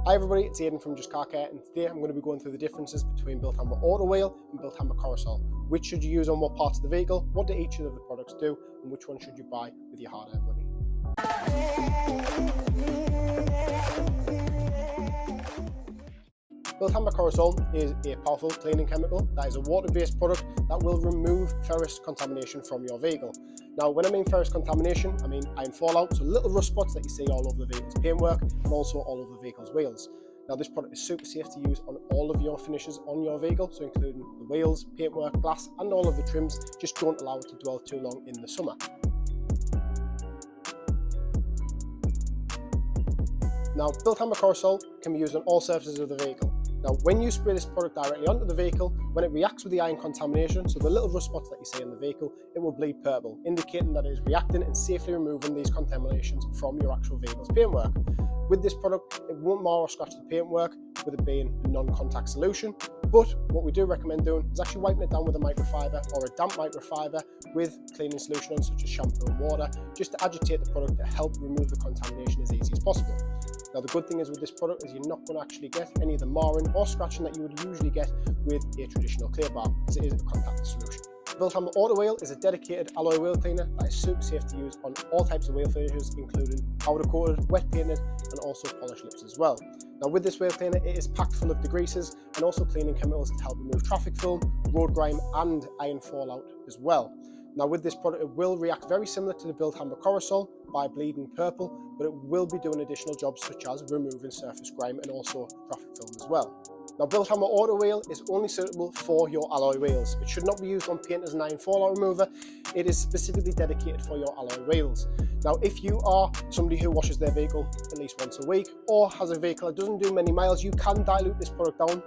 Hi everybody, it's Aidan from Just Car Care, and today I'm going to be going through the differences between Bilt Hamber Auto Wheel and Bilt Hamber Korrosol. Which should you use on what parts of the vehicle, what do each of the products do, and which one should you buy with your hard-earned money. Bilt Hamber Korrosol is a powerful cleaning chemical that is a water-based product that will remove ferrous contamination from your vehicle. Now, when I mean ferrous contamination, I mean iron fallout, so little rust spots that you see all over the vehicle's paintwork and also all over the vehicle's wheels. Now, this product is super safe to use on all of your finishes on your vehicle, so including the wheels, paintwork, glass, and all of the trims. Just don't allow it to dwell too long in the summer. Now, Bilt Hamber Korrosol can be used on all surfaces of the vehicle. Now, when you spray this product directly onto the vehicle, when it reacts with the iron contamination, so the little rust spots that you see in the vehicle, it will bleed purple, indicating that it is reacting and safely removing these contaminations from your actual vehicle's paintwork. With this product, it won't mar or scratch the paintwork, with it being a non-contact solution. But what we do recommend doing is actually wiping it down with a microfiber or a damp microfiber with cleaning solution on, such as shampoo and water, just to agitate the product to help remove the contamination as easy as possible. Now, the good thing is with this product is you're not going to actually get any of the marring or scratching that you would usually get with a traditional clear bar, because it is a contactless solution. Bilt Hamber Auto Wheel is a dedicated alloy wheel cleaner that is super safe to use on all types of wheel finishes, including powder coated, wet painted, and also polished lips as well. Now, with this wheel cleaner, it is packed full of degreasers and also cleaning chemicals to help remove traffic film, road grime, and iron fallout as well. Now, with this product, it will react very similar to the Bilt Hamber Korrosol by bleeding purple, but it will be doing additional jobs such as removing surface grime and also traffic film as well. Now, Bilt Hamber Auto Wheel is only suitable for your alloy wheels. It should not be used on paint as an iron fallout remover. It is specifically dedicated for your alloy wheels. Now, if you are somebody who washes their vehicle at least once a week or has a vehicle that doesn't do many miles, you can dilute this product down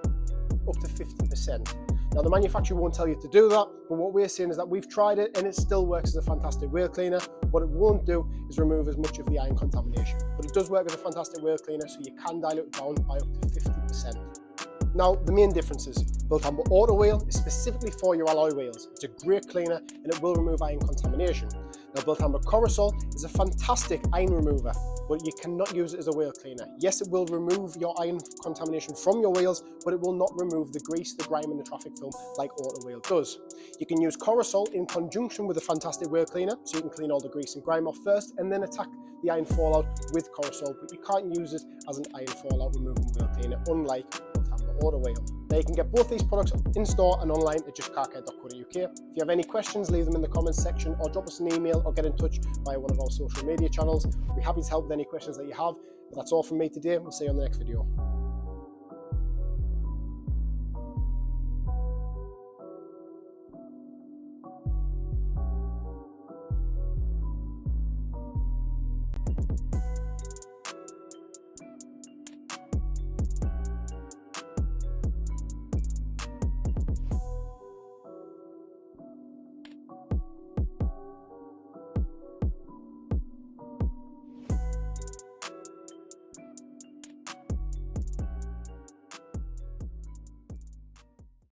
up to 50%. Now, the manufacturer won't tell you to do that, but what we're saying is that we've tried it and it still works as a fantastic wheel cleaner. What it won't do is remove as much of the iron contamination, but it does work as a fantastic wheel cleaner, so you can dilute it down by up to 50%. Now, the main differences: Bilt Hamber Auto Wheel is specifically for your alloy wheels. It's a great cleaner and it will remove iron contamination. Now, Bilt Hamber Korrosol is a fantastic iron remover, but you cannot use it as a wheel cleaner. Yes, it will remove your iron contamination from your wheels, but it will not remove the grease, the grime, and the traffic film like Auto Wheel does. You can use Korrosol in conjunction with a fantastic wheel cleaner, so you can clean all the grease and grime off first and then attack the iron fallout with Korrosol, but you can't use it as an iron fallout removing wheel cleaner, unlike Bilt Hamber Auto Wheel. Now, you can get both these products in store and online at justcarcare.co.uk. If you have any questions, leave them in the comments section or drop us an email or get in touch via one of our social media channels. We'll be happy to help with any questions that you have. But that's all from me today. We'll see you on the next video.